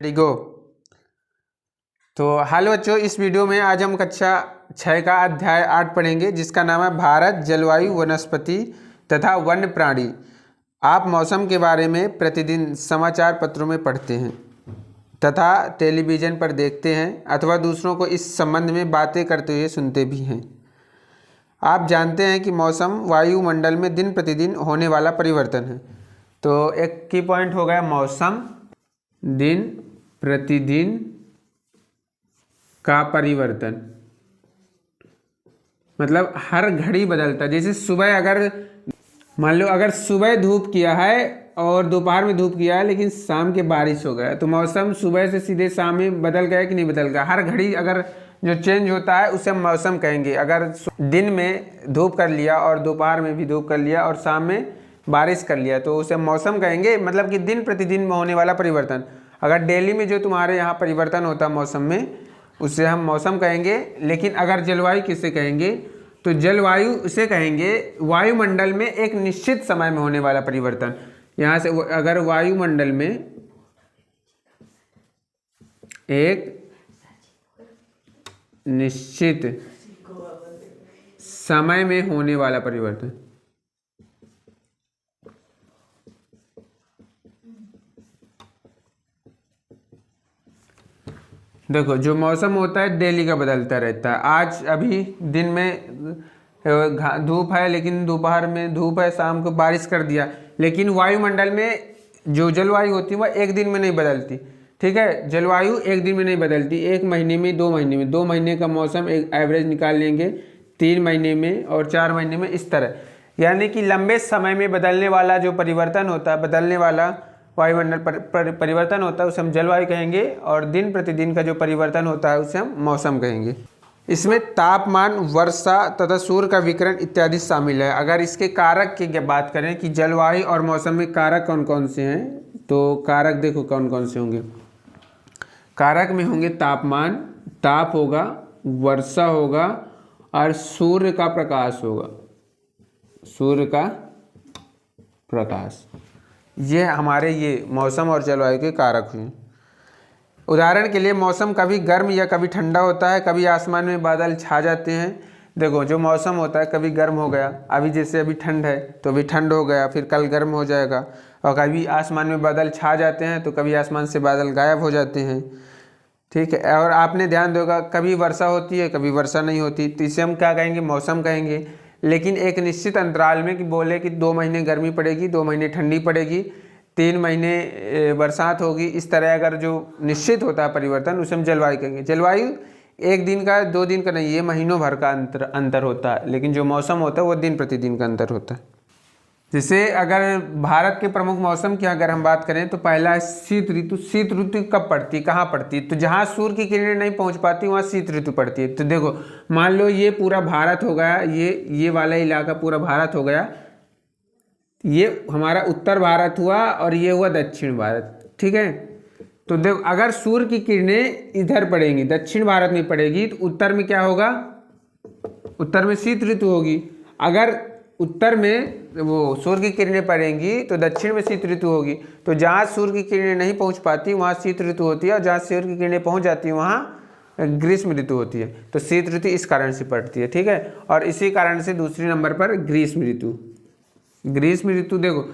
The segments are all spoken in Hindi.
गो। तो हेलो बच्चों, इस वीडियो में आज हम कक्षा 6 का अध्याय 8 पढ़ेंगे, जिसका नाम है भारत जलवायु वनस्पति तथा वन्य प्राणी। आप मौसम के बारे में प्रतिदिन समाचार पत्रों में पढ़ते हैं तथा टेलीविज़न पर देखते हैं अथवा दूसरों को इस संबंध में बातें करते हुए सुनते भी हैं। आप जानते हैं कि मौसम वायुमंडल में दिन प्रतिदिन होने वाला परिवर्तन है। तो एक की पॉइंट हो गया मौसम दिन प्रतिदिन का परिवर्तन, मतलब हर घड़ी बदलता है। जैसे सुबह अगर मान लो अगर सुबह धूप किया है और दोपहर में धूप किया है लेकिन शाम के बारिश हो गया, तो मौसम सुबह से सीधे शाम में बदल गया कि नहीं बदल गया। हर घड़ी अगर जो चेंज होता है उसे हम मौसम कहेंगे। अगर दिन में धूप कर लिया और दोपहर में भी धूप कर लिया और शाम में बारिश कर लिया तो उसे मौसम कहेंगे, मतलब कि दिन प्रतिदिन में होने वाला परिवर्तन। अगर डेली में जो तुम्हारे यहाँ परिवर्तन होता है मौसम में, उसे हम मौसम कहेंगे। लेकिन अगर जलवायु किसे कहेंगे, तो जलवायु उसे कहेंगे वायुमंडल में एक निश्चित समय में होने वाला परिवर्तन। यहाँ से अगर वायुमंडल में एक निश्चित समय में होने वाला परिवर्तन, देखो जो मौसम होता है डेली का बदलता रहता है। आज अभी दिन में धूप है लेकिन दोपहर में धूप है, शाम को बारिश कर दिया। लेकिन वायुमंडल में जो जलवायु होती है वह एक दिन में नहीं बदलती। ठीक है, जलवायु एक दिन में नहीं बदलती, एक महीने में, 2 महीने में। 2 महीने का मौसम एक एवरेज निकाल लेंगे, 3 महीने में और 4 महीने में, इस तरह। यानी कि लंबे समय में बदलने वाला जो परिवर्तन होता है, बदलने वाला वायुमंडल परिवर्तन होता है, उसे हम जलवायु कहेंगे। और दिन प्रतिदिन का जो परिवर्तन होता है उसे हम मौसम कहेंगे। इसमें तापमान, वर्षा तथा सूर्य का विकिरण इत्यादि शामिल है। अगर इसके कारक की बात करें कि जलवायु और मौसम में कारक कौन कौन से हैं, तो कारक देखो कौन कौन से होंगे। कारक में होंगे तापमान, ताप होगा, वर्षा होगा और सूर्य का प्रकाश होगा। सूर्य का प्रकाश, ये हमारे ये मौसम और जलवायु के कारक हुए। उदाहरण के लिए मौसम कभी गर्म या कभी ठंडा होता है, कभी आसमान में बादल छा जाते हैं। देखो जो मौसम होता है कभी गर्म हो गया, अभी जैसे अभी ठंड है तो अभी ठंड हो गया, फिर कल गर्म हो जाएगा। और कभी आसमान में बादल छा जाते हैं तो कभी आसमान से बादल गायब हो जाते हैं। ठीक है, और आपने ध्यान दोगा कभी वर्षा होती है कभी वर्षा नहीं होती, तो इसे हम क्या कहेंगे, मौसम कहेंगे। लेकिन एक निश्चित अंतराल में कि बोले कि 2 महीने गर्मी पड़ेगी, 2 महीने ठंडी पड़ेगी, 3 महीने बरसात होगी, इस तरह अगर जो निश्चित होता है परिवर्तन उसे हम जलवायु कहेंगे। जलवायु एक दिन का 2 दिन का नहीं, ये महीनों भर का अंतर होता है। लेकिन जो मौसम होता है वो दिन प्रतिदिन का अंतर होता है। जैसे अगर भारत के प्रमुख मौसम की अगर हम बात करें तो पहला है शीत ऋतु। शीत ऋतु कब पड़ती है, कहाँ पड़ती है, तो जहाँ सूर्य की किरणें नहीं पहुँच पाती वहाँ शीत ऋतु पड़ती है। तो देखो मान लो ये पूरा भारत हो गया, ये वाला इलाका पूरा भारत हो गया, ये हमारा उत्तर भारत हुआ और ये हुआ दक्षिण भारत। ठीक है, तो देखो अगर सूर्य की किरणें इधर पड़ेंगी, दक्षिण भारत में पड़ेगी, तो उत्तर में क्या होगा, उत्तर में शीत ऋतु होगी। अगर उत्तर में वो सूर्य की किरणें पड़ेंगी तो दक्षिण में शीत ऋतु होगी। तो जहाँ सूर्य की किरणें नहीं पहुँच पाती वहाँ शीत ऋतु होती है, और जहाँ सूर्य की किरणें पहुँच जाती है वहाँ ग्रीष्म ऋतु होती है। तो शीत ऋतु इस कारण से पड़ती है। ठीक है, और इसी कारण से दूसरे नंबर पर ग्रीष्म ऋतु। ग्रीष्म ऋतु देखो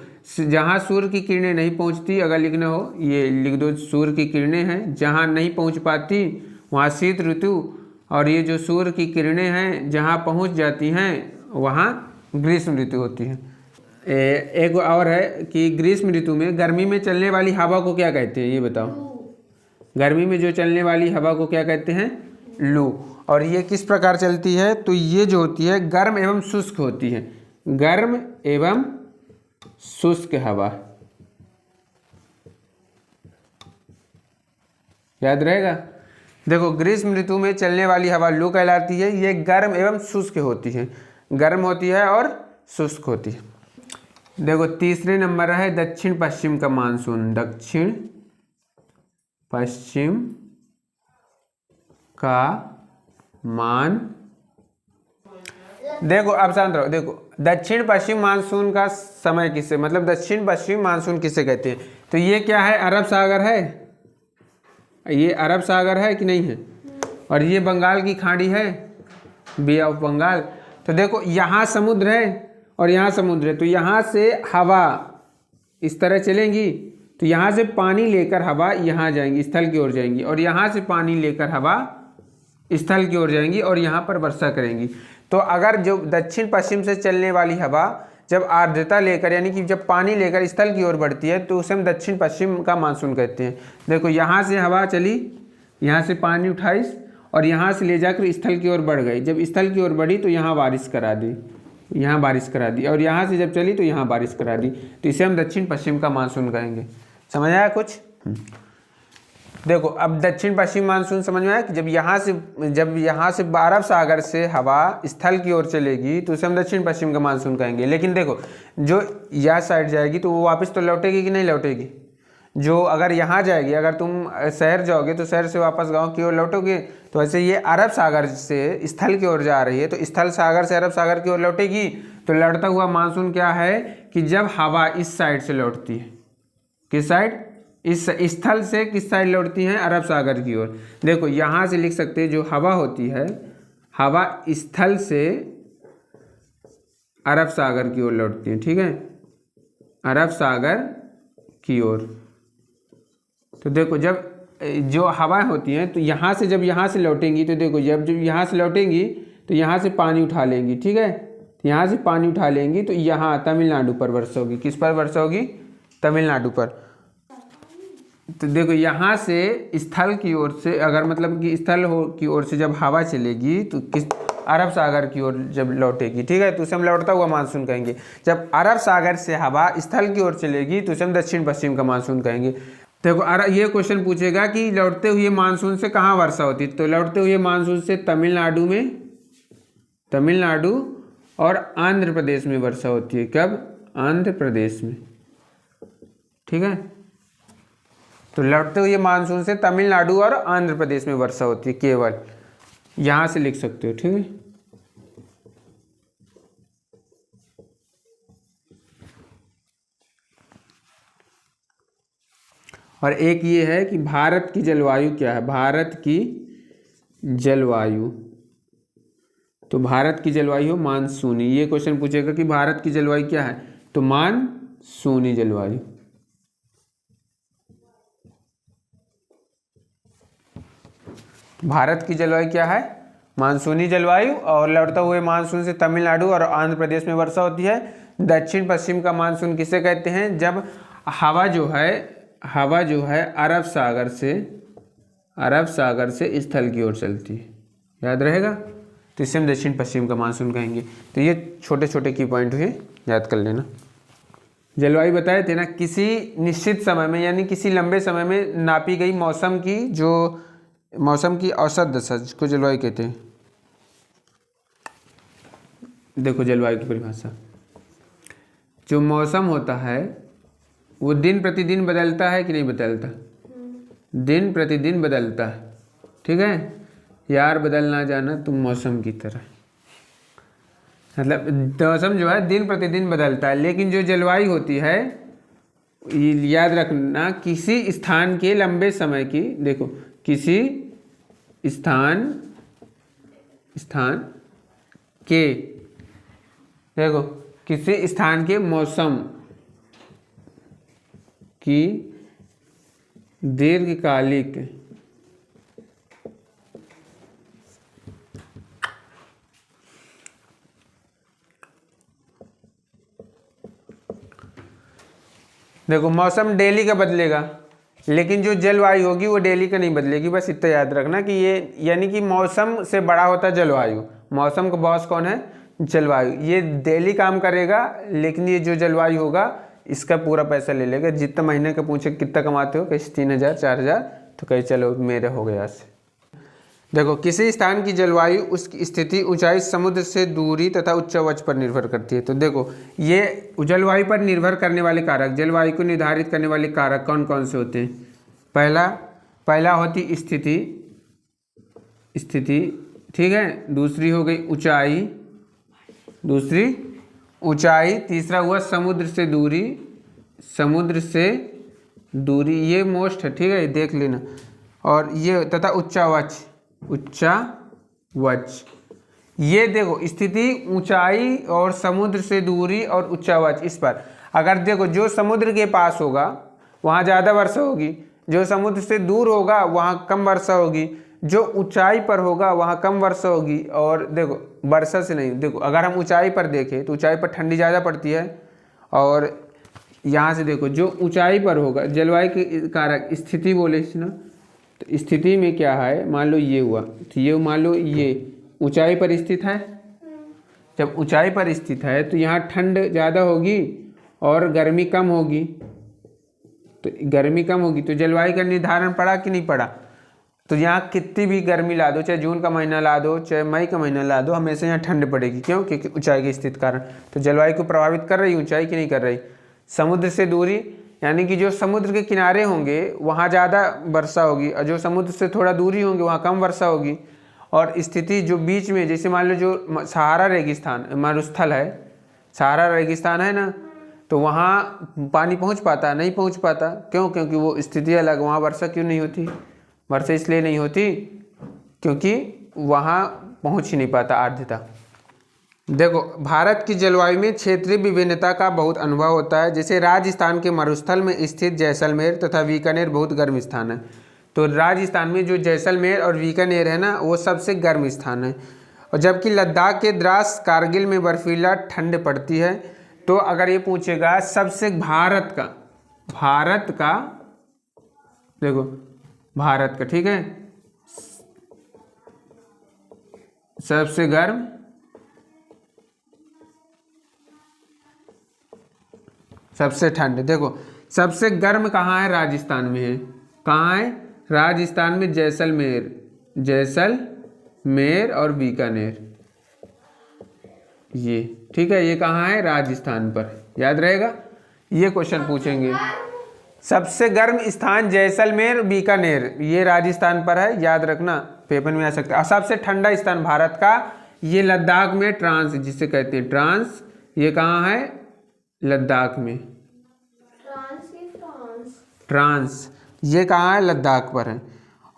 जहाँ सूर्य की किरणें नहीं पहुँचती, अगर लिखना हो ये लिख दो, सूर्य की किरणें हैं जहाँ नहीं पहुँच पाती वहाँ शीत ऋतु, और ये जो सूर्य की किरणें हैं जहाँ पहुँच जाती हैं वहाँ ग्रीष्म ऋतु होती है। एक और है कि ग्रीष्म ऋतु में गर्मी में चलने वाली हवा को क्या कहते हैं, ये बताओ। गर्मी में जो चलने वाली हवा को क्या कहते हैं, लू। और ये किस प्रकार चलती है, तो ये जो होती है गर्म एवं शुष्क होती है। गर्म एवं शुष्क हवा, याद रहेगा। देखो ग्रीष्म ऋतु में चलने वाली हवा लू कहलाती है। ये गर्म एवं शुष्क होती है, गर्म होती है और शुष्क होती है। देखो तीसरे नंबर है दक्षिण पश्चिम का मानसून। दक्षिण पश्चिम का मान, देखो अब शांत रहो। देखो दक्षिण पश्चिम मानसून का समय किसे, मतलब दक्षिण पश्चिम मानसून किसे कहते हैं, तो ये क्या है, अरब सागर है। ये अरब सागर है कि नहीं है, और ये बंगाल की खाड़ी है, बे ऑफ बंगाल। तो देखो यहाँ समुद्र है और यहाँ समुद्र है, तो यहाँ से हवा इस तरह चलेंगी, तो यहाँ से पानी लेकर हवा यहाँ जाएंगी, स्थल की ओर जाएंगी, और यहाँ से पानी लेकर हवा स्थल की ओर जाएंगी और यहाँ पर वर्षा करेंगी। तो अगर जो दक्षिण पश्चिम से चलने वाली हवा जब आर्द्रता लेकर, यानी कि जब पानी लेकर स्थल की ओर बढ़ती है, तो उसे हम दक्षिण पश्चिम का मानसून कहते हैं। देखो यहाँ से हवा चली, यहाँ से पानी उठाई और यहाँ से ले जाकर स्थल की ओर बढ़ गई। जब स्थल की ओर बढ़ी तो यहाँ बारिश करा दी, यहाँ बारिश करा दी, और यहाँ से जब चली तो यहाँ बारिश करा दी। तो इसे हम दक्षिण पश्चिम का मानसून कहेंगे। समझ आया कुछ? देखो अब दक्षिण पश्चिम मानसून समझ में आया कि जब यहाँ से अरब सागर से हवा स्थल की ओर चलेगी तो उसे हम दक्षिण पश्चिम का मानसून कहेंगे। लेकिन देखो जो यह साइड जाएगी तो वो वापस तो लौटेगी कि नहीं लौटेगी? जो अगर यहाँ जाएगी, अगर तुम शहर जाओगे तो शहर से वापस गांव की ओर लौटोगे, तो ऐसे ये अरब सागर से स्थल की ओर जा रही है, तो स्थल सागर से अरब सागर की ओर लौटेगी। तो लौटता हुआ मानसून क्या है कि जब हवा इस साइड से लौटती है, किस साइड? इस स्थल से किस साइड लौटती है? अरब सागर की ओर। देखो यहाँ से लिख सकते हैं, जो हवा होती है, हवा स्थल से अरब सागर की ओर लौटती है, ठीक है, अरब सागर की ओर। तो देखो जब जो हवाएं होती हैं तो यहाँ से जब यहाँ से लौटेंगी, तो देखो जब यहाँ से लौटेंगी तो यहाँ से पानी उठा लेंगी, ठीक है, यहाँ से पानी उठा लेंगी तो यहाँ तमिलनाडु पर वर्षा होगी। किस पर वर्षा होगी? तमिलनाडु पर। तो देखो यहाँ से स्थल की ओर से, अगर मतलब कि स्थल की ओर से जब हवा चलेगी तो किस? अरब सागर की ओर जब लौटेगी, ठीक है, तो उसे हम लौटता हुआ मानसून कहेंगे। जब अरब सागर से हवा स्थल की ओर चलेगी तो उसे हम दक्षिण पश्चिम का मानसून कहेंगे। देखो ये क्वेश्चन पूछेगा कि लौटते हुए मानसून से कहाँ वर्षा होती है, तो लौटते हुए मानसून से तमिलनाडु में, तमिलनाडु और आंध्र प्रदेश में वर्षा होती है। कब? आंध्र प्रदेश में, ठीक है। तो लौटते हुए मानसून से तमिलनाडु और आंध्र प्रदेश में वर्षा होती है, केवल यहाँ से लिख सकते हो, ठीक है। और एक ये है कि भारत की जलवायु क्या है? भारत की जलवायु, तो भारत की जलवायु मानसूनी। ये क्वेश्चन पूछेगा कि भारत की जलवायु क्या है, तो मानसूनी जलवायु। भारत की जलवायु क्या है? मानसूनी जलवायु। और लौटता हुए मानसून से तमिलनाडु और आंध्र प्रदेश में वर्षा होती है। दक्षिण पश्चिम का मानसून किसे कहते हैं? जब हवा जो है अरब सागर से स्थल की ओर चलती है, याद रहेगा। तो इसे हम दक्षिण पश्चिम का मानसून कहेंगे। तो ये छोटे छोटे की पॉइंट हुए, याद कर लेना। जलवायु बताए थे ना, किसी निश्चित समय में यानी किसी लंबे समय में नापी गई मौसम की औसत दशा, जिसको जलवायु कहते हैं। देखो जलवायु की परिभाषा, जो मौसम होता है वो दिन प्रतिदिन बदलता है कि नहीं बदलता? दिन प्रतिदिन बदलता है, ठीक है। यार बदल ना जाना तुम मौसम की तरह, मतलब मौसम जो है दिन प्रतिदिन बदलता है। लेकिन जो जलवायु होती है, याद रखना, किसी स्थान के लंबे समय की, देखो किसी स्थान के, देखो किसी स्थान के मौसम की दीर्घकालिक देखो मौसम डेली का बदलेगा, लेकिन जो जलवायु होगी वो डेली का नहीं बदलेगी। बस इतना याद रखना कि ये, यानी कि मौसम से बड़ा होता है जलवायु। मौसम का बॉस कौन है? जलवायु। ये डेली काम करेगा, लेकिन ये जो जलवायु होगा इसका पूरा पैसा ले लेगा। जितना महीने का पूछे कितना कमाते हो, कहीं 3,000 4,000, तो कहीं चलो मेरा हो गया से। देखो किसी स्थान की जलवायु उसकी स्थिति, ऊंचाई, समुद्र से दूरी तथा उच्चावच पर निर्भर करती है। तो देखो ये जलवायु पर निर्भर करने वाले कारक, जलवायु को निर्धारित करने वाले कारक कौन कौन से होते हैं? पहला होती स्थिति, ठीक है। दूसरी हो गई ऊंचाई, तीसरा हुआ समुद्र से दूरी, ये मोस्ट है, ठीक है, देख लेना। और ये तथा उच्चावच। ये देखो स्थिति ऊंचाई और समुद्र से दूरी और उच्चावच इस पर। अगर देखो जो समुद्र के पास होगा वहाँ ज़्यादा वर्षा होगी, जो समुद्र से दूर होगा वहाँ कम वर्षा होगी, जो ऊंचाई पर होगा वहाँ कम वर्षा होगी। और देखो वर्षा से नहीं, देखो अगर हम ऊंचाई पर देखें तो ऊंचाई पर ठंडी ज़्यादा पड़ती है, और यहाँ से देखो जो ऊंचाई पर होगा जलवायु के कारक स्थिति बोले ना, तो स्थिति में क्या है, मान लो ये हुआ, तो ये मान लो ये ऊंचाई पर स्थित है। जब ऊंचाई पर स्थित है तो यहाँ ठंड ज़्यादा होगी और गर्मी कम होगी, तो गर्मी कम होगी तो जलवायु का निर्धारण पड़ा कि नहीं पड़ा। तो यहाँ कितनी भी गर्मी ला दो, चाहे जून का महीना ला दो, चाहे मई का महीना ला दो, हमेशा यहाँ ठंड पड़ेगी। क्यों? क्योंकि ऊंचाई के स्थित कारण। तो जलवायु को प्रभावित कर रही ऊंचाई कि नहीं कर रही। समुद्र से दूरी, यानी कि जो समुद्र के किनारे होंगे वहाँ ज़्यादा वर्षा होगी, और जो समुद्र से थोड़ा दूरी होंगे वहाँ कम वर्षा होगी। और स्थिति जो बीच में, जैसे मान लो जो सहारा रेगिस्तान मरुस्थल है, सहारा रेगिस्तान है ना, तो वहाँ पानी पहुँच पाता नहीं पहुँच पाता। क्यों? क्योंकि वो स्थिति अलग। वहाँ वर्षा क्यों नहीं होती? वर्षा इसलिए नहीं होती क्योंकि वहाँ पहुँच ही नहीं पाता आर्द्रता। देखो भारत की जलवायु में क्षेत्रीय विभिन्नता का बहुत अनुभव होता है। जैसे राजस्थान के मरुस्थल में स्थित जैसलमेर तथा बीकानेर बहुत गर्म स्थान है। तो राजस्थान में जो जैसलमेर और बीकानेर है ना, वो सबसे गर्म स्थान है। और जबकि लद्दाख के द्रास कारगिल में बर्फीला ठंड पड़ती है। तो अगर ये पूछेगा सबसे भारत का देखो भारत का, ठीक है, सबसे गर्म सबसे ठंड, देखो सबसे गर्म कहाँ है? राजस्थान में है। कहाँ है? राजस्थान में जैसलमेर और बीकानेर, ये ठीक है। ये कहाँ है? राजस्थान पर। याद रहेगा, ये क्वेश्चन पूछेंगे। सबसे गर्म स्थान जैसलमेर बीकानेर, ये राजस्थान पर है, याद रखना, पेपर में आ सकता है। और सबसे ठंडा स्थान भारत का ये लद्दाख में, ट्रांस जिसे कहते हैं, ट्रांस, ये कहाँ है? लद्दाख में। ट्रांस ये कहाँ है? लद्दाख पर है।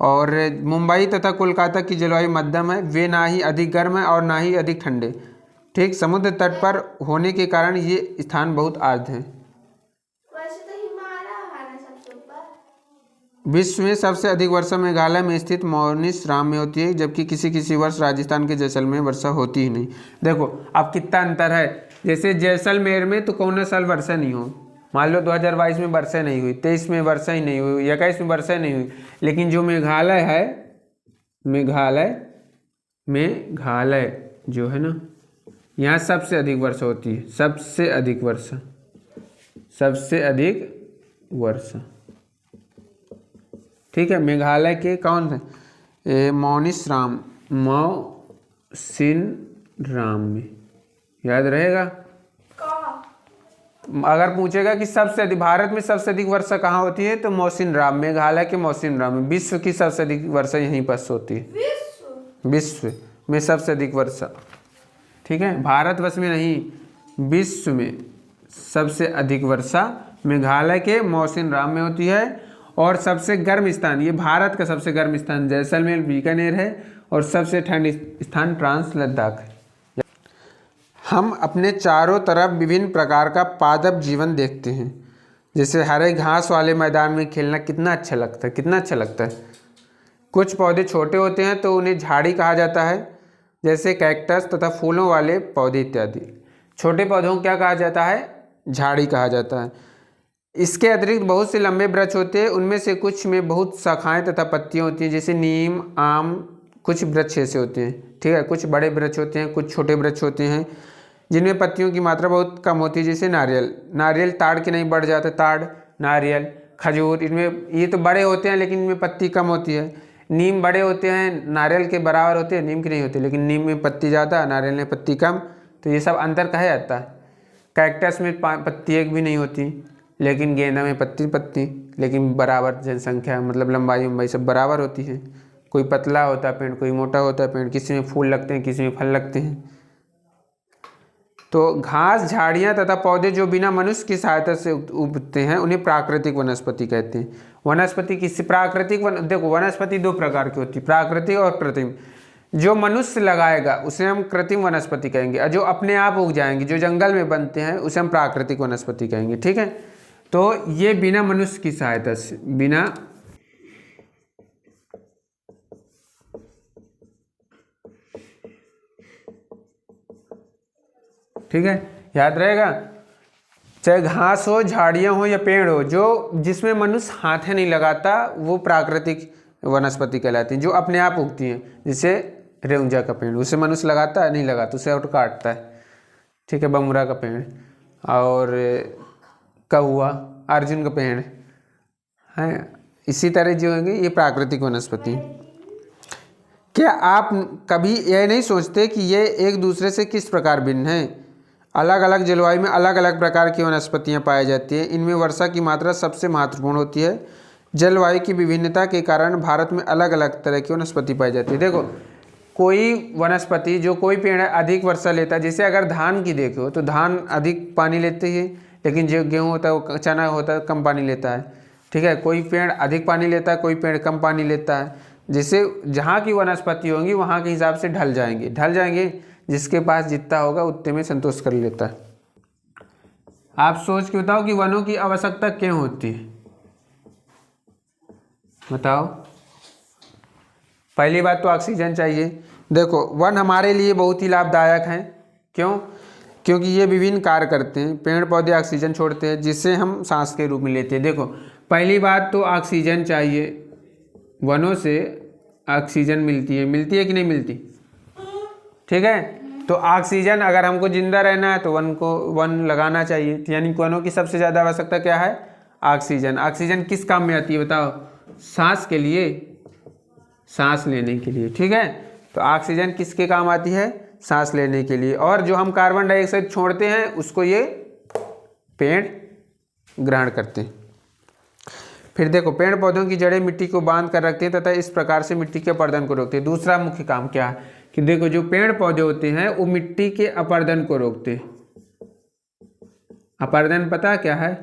और मुंबई तथा कोलकाता की जलवायु मध्यम है। वे ना ही अधिक गर्म है और ना ही अधिक ठंडे, ठीक। समुद्र तट पर होने के कारण ये स्थान बहुत आर्द्र हैं। विश्व में सबसे अधिक वर्षा मेघालय में स्थित मौसिनराम में होती है, जबकि किसी किसी वर्ष राजस्थान के जैसलमेर में वर्षा होती ही नहीं। देखो अब कितना अंतर है। जैसे जैसलमेर में तो कौन साल वर्षा नहीं हो, मान लो 2022 में वर्षा नहीं हुई, 23 में वर्षा ही नहीं हुई, 21 में वर्षा नहीं हुई। लेकिन जो मेघालय है, मेघालय जो है ना, यहाँ सबसे अधिक वर्षा होती है, सबसे अधिक वर्षा, ठीक है। मेघालय के कौन से? मौसिनराम में, याद रहेगा। अगर पूछेगा कि सबसे अधिक भारत में सबसे अधिक वर्षा कहाँ होती है, तो मौसिनराम, मेघालय के मौसिनराम में। विश्व की सबसे अधिक वर्षा यहीं पर होती है, विश्व में सबसे अधिक वर्षा, ठीक है। भारतवर्ष में नहीं, विश्व में सबसे अधिक वर्षा मेघालय के मौसिनराम में होती है। और सबसे गर्म स्थान, ये भारत का सबसे गर्म स्थान जैसलमेर बीकानेर है, और सबसे ठंड स्थान ट्रांस लद्दाख है। हम अपने चारों तरफ विभिन्न प्रकार का पादप जीवन देखते हैं। जैसे हरे घास वाले मैदान में खेलना कितना अच्छा लगता है, कुछ पौधे छोटे होते हैं तो उन्हें झाड़ी कहा जाता है, जैसे कैक्टस तथा फूलों वाले पौधे इत्यादि। छोटे पौधों को क्या कहा जाता है? झाड़ी कहा जाता है। इसके अतिरिक्त बहुत से लंबे वृक्ष होते हैं, उनमें से कुछ में बहुत शाखाएं तथा पत्तियां होती हैं, जैसे नीम, आम, कुछ वृक्ष ऐसे होते हैं, ठीक है। कुछ बड़े वृक्ष होते हैं, कुछ छोटे वृक्ष होते हैं जिनमें पत्तियों की मात्रा बहुत कम होती है, जैसे नारियल ताड़ के नहीं बढ़ जाते, ताड़, नारियल, खजूर, इनमें ये तो बड़े होते हैं लेकिन इनमें पत्ती कम होती है। नीम बड़े होते हैं, नारियल के बराबर होते हैं, नीम के नहीं होते, लेकिन नीम में पत्ती ज़्यादा, नारियल में पत्ती कम, तो ये सब अंतर कहा जाता है। कैक्टस में पत्ती एक भी नहीं होती, लेकिन गेंदा में पत्ती, लेकिन बराबर जनसंख्या, मतलब लंबाई सब बराबर होती है। कोई पतला होता है पेड़, कोई मोटा होता है पेड़, किसी में फूल लगते हैं, किसी में फल लगते हैं। तो घास, झाड़ियाँ तथा पौधे जो बिना मनुष्य की सहायता से उगते हैं उन्हें प्राकृतिक वनस्पति कहते हैं। वनस्पति किसी प्राकृतिक देखो वनस्पति दो प्रकार की होती है, प्राकृतिक और कृत्रिम। जो मनुष्य लगाएगा उसे हम कृत्रिम वनस्पति कहेंगे, और जो अपने आप उग जाएंगे, जो जंगल में बनते हैं, उसे हम प्राकृतिक वनस्पति कहेंगे। ठीक है, तो ये बिना मनुष्य की सहायता से, बिना ठीक है, याद रहेगा। चाहे घास हो, झाड़ियाँ हो या पेड़ हो, जो जिसमें मनुष्य हाथ नहीं लगाता वो प्राकृतिक वनस्पति कहलाती हैं, जो अपने आप उगती हैं। जैसे रेउंजा का पेड़, उसे मनुष्य लगाता है नहीं लगाता, उसे और काटता है। ठीक है, बमुरा का पेड़, और कहुआ, अर्जुन का पेड़ है। इसी तरह जो होंगे ये प्राकृतिक वनस्पति। क्या आप कभी यह नहीं सोचते कि ये एक दूसरे से किस प्रकार भिन्न हैं? अलग अलग जलवायु में अलग अलग प्रकार की वनस्पतियां पाई जाती हैं। इनमें वर्षा की मात्रा सबसे महत्वपूर्ण होती है। जलवायु की विभिन्नता के कारण भारत में अलग अलग तरह की वनस्पति पाई जाती है। देखो, कोई वनस्पति, जो कोई पेड़ है अधिक वर्षा लेता है। जैसे अगर धान की देखो तो धान अधिक पानी लेते हैं, लेकिन जो गेहूँ होता है, वो चना होता है, कम पानी लेता है। ठीक है, कोई पेड़ अधिक पानी लेता है, कोई पेड़ कम पानी लेता है। जैसे जहाँ की वनस्पति होंगी वहाँ के हिसाब से ढल जाएंगे। जिसके पास जितना होगा उतने में संतोष कर लेता है। आप सोच के बताओ कि वनों की आवश्यकता क्यों होती है? बताओ। पहली बात तो ऑक्सीजन चाहिए। देखो, वन हमारे लिए बहुत ही लाभदायक हैं। क्यों? क्योंकि ये विभिन्न कार्य करते हैं। पेड़ पौधे ऑक्सीजन छोड़ते हैं जिसे हम सांस के रूप में लेते हैं। देखो, पहली बात तो ऑक्सीजन चाहिए। वनों से ऑक्सीजन मिलती है कि नहीं मिलती? ठीक है, तो ऑक्सीजन अगर हमको जिंदा रहना है तो वन लगाना चाहिए। यानी वनों की सबसे ज़्यादा आवश्यकता क्या है? ऑक्सीजन। ऑक्सीजन किस काम में आती है बताओ? सांस के लिए, सांस लेने के लिए। ठीक है, तो ऑक्सीजन किसके काम आती है? सांस लेने के लिए। और जो हम कार्बन डाइऑक्साइड छोड़ते हैं उसको ये पेड़ ग्रहण करते हैं। फिर देखो, पेड़ पौधों की जड़ें मिट्टी को बांध कर रखती हैं तथा इस प्रकार से मिट्टी के अपरदन को रोकते हैं। दूसरा मुख्य काम क्या है कि देखो, जो पेड़ पौधे होते हैं वो मिट्टी के अपरदन को रोकते हैं। अपरदन पता क्या है?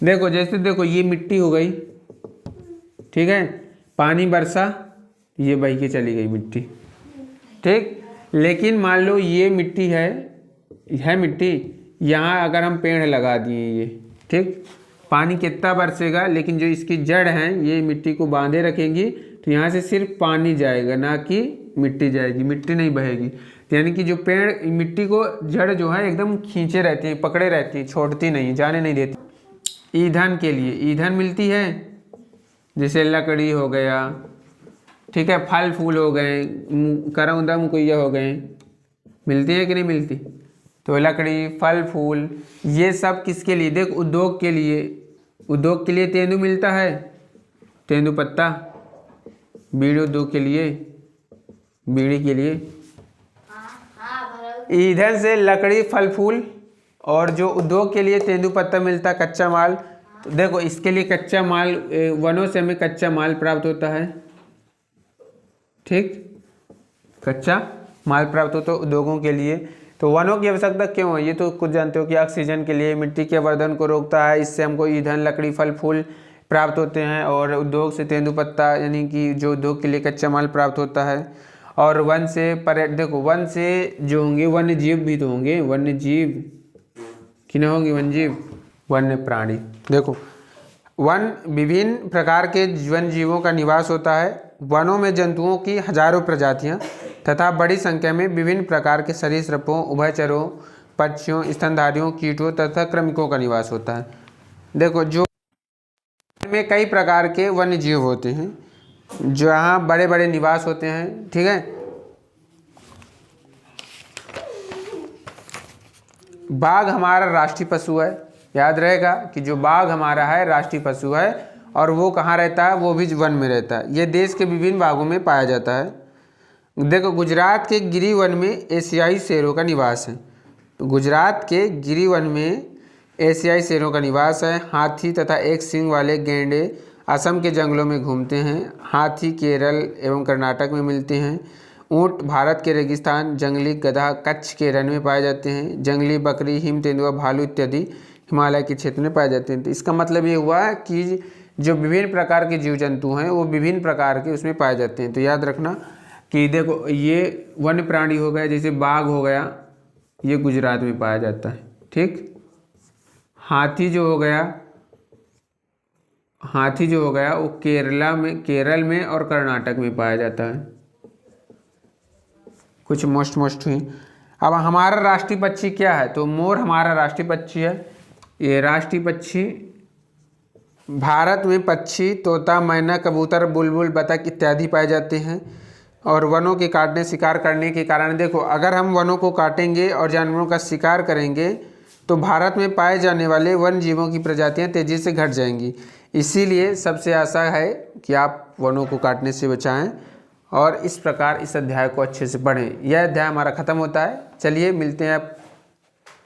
देखो, जैसे देखो ये मिट्टी हो गई, ठीक है, पानी बरसा, ये बह के चली गई मिट्टी। ठीक, लेकिन मान लो ये मिट्टी है मिट्टी, यहाँ अगर हम पेड़ लगा दिए ये, ठीक, पानी कितना बरसेगा, लेकिन जो इसकी जड़ हैं ये मिट्टी को बांधे रखेंगी, तो यहाँ से सिर्फ पानी जाएगा, ना कि मिट्टी जाएगी, मिट्टी नहीं बहेगी। यानी कि जो पेड़ मिट्टी को जड़ जो है एकदम खींचे रहती है, पकड़े रहती है, छोड़ती नहीं, जाने नहीं देती। ईंधन के लिए ईंधन मिलती है, जैसे लकड़ी हो गया, ठीक है, फल फूल हो गए, करौंदा मुकैया हो गए, मिलती है कि नहीं मिलती? तो लकड़ी, फल फूल, ये सब किसके लिए? देख, उद्योग के लिए। उद्योग के लिए तेंदू मिलता है, तेंदू पत्ता, बीड़ी उद्योग के लिए, बीड़ी के लिए। ईंधन से लकड़ी, फल फूल, और जो उद्योग के लिए तेंदू पत्ता मिलता है, कच्चा माल। तो देखो, इसके लिए कच्चा माल, वनों से हमें कच्चा माल प्राप्त होता है। ठीक, कच्चा माल प्राप्त होता है उद्योगों के लिए। तो वनों की आवश्यकता क्यों है? ये तो कुछ जानते हो कि ऑक्सीजन के लिए, मिट्टी के अपरदन को रोकता है, इससे हमको ईंधन, लकड़ी, फल फूल प्राप्त होते हैं, और उद्योग से तेंदू पत्ता, यानी कि जो उद्योग के लिए कच्चा माल प्राप्त होता है। और वन से देखो, वन से जो होंगे वन्य जीव भी तो होंगे, वन्य जीव कि ना होंगे? वन जीव, वन्य प्राणी। देखो, वन विभिन्न प्रकार के वन जीवों का निवास होता है। वनों में जंतुओं की हजारों प्रजातियां तथा बड़ी संख्या में विभिन्न प्रकार के सरीसृपों, उभयचरों, पक्षियों, स्तनधारियों, कीटों तथा कृमिकों का निवास होता है। देखो, जो में कई प्रकार के वन्य जीव होते हैं, जहाँ बड़े बड़े निवास होते हैं। ठीक है, बाघ हमारा राष्ट्रीय पशु है। याद रहेगा कि जो बाघ हमारा है राष्ट्रीय पशु है, और वो कहाँ रहता है? वो भी वन में रहता है। ये देश के विभिन्न भागों में पाया जाता है। देखो, गुजरात के गिरी वन में एशियाई शेरों का निवास है। तो गुजरात के गिरी वन में एशियाई शेरों का निवास है। हाथी तथा एक सींग वाले गैंडे असम के जंगलों में घूमते हैं। हाथी केरल एवं कर्नाटक में मिलते हैं। ऊँट भारत के रेगिस्तान, जंगली गधा कच्छ के रण में पाए जाते हैं। जंगली बकरी, हिम तेंदुआ, भालू इत्यादि हिमालय के क्षेत्र में पाए जाते हैं। तो इसका मतलब ये हुआ कि जो विभिन्न प्रकार के जीव जंतु हैं वो विभिन्न प्रकार के उसमें पाए जाते हैं। तो याद रखना कि देखो ये वन्य प्राणी हो गया, जैसे बाघ हो गया, ये गुजरात में पाया जाता है। ठीक, हाथी जो हो गया वो केरल में और कर्नाटक में पाया जाता है। कुछ मोस्ट हुई। अब हमारा राष्ट्रीय पक्षी क्या है? तो मोर हमारा राष्ट्रीय पक्षी है। ये राष्ट्रीय पक्षी भारत में पक्षी, तोता, मैना, कबूतर, बुलबुल, बतख इत्यादि पाए जाते हैं। और वनों के काटने, शिकार करने के कारण देखो, अगर हम वनों को काटेंगे और जानवरों का शिकार करेंगे तो भारत में पाए जाने वाले वन जीवों की प्रजातियां तेज़ी से घट जाएंगी। इसीलिए सबसे आशा है कि आप वनों को काटने से बचाएं और इस प्रकार इस अध्याय को अच्छे से पढ़ें। यह अध्याय हमारा ख़त्म होता है। चलिए मिलते हैं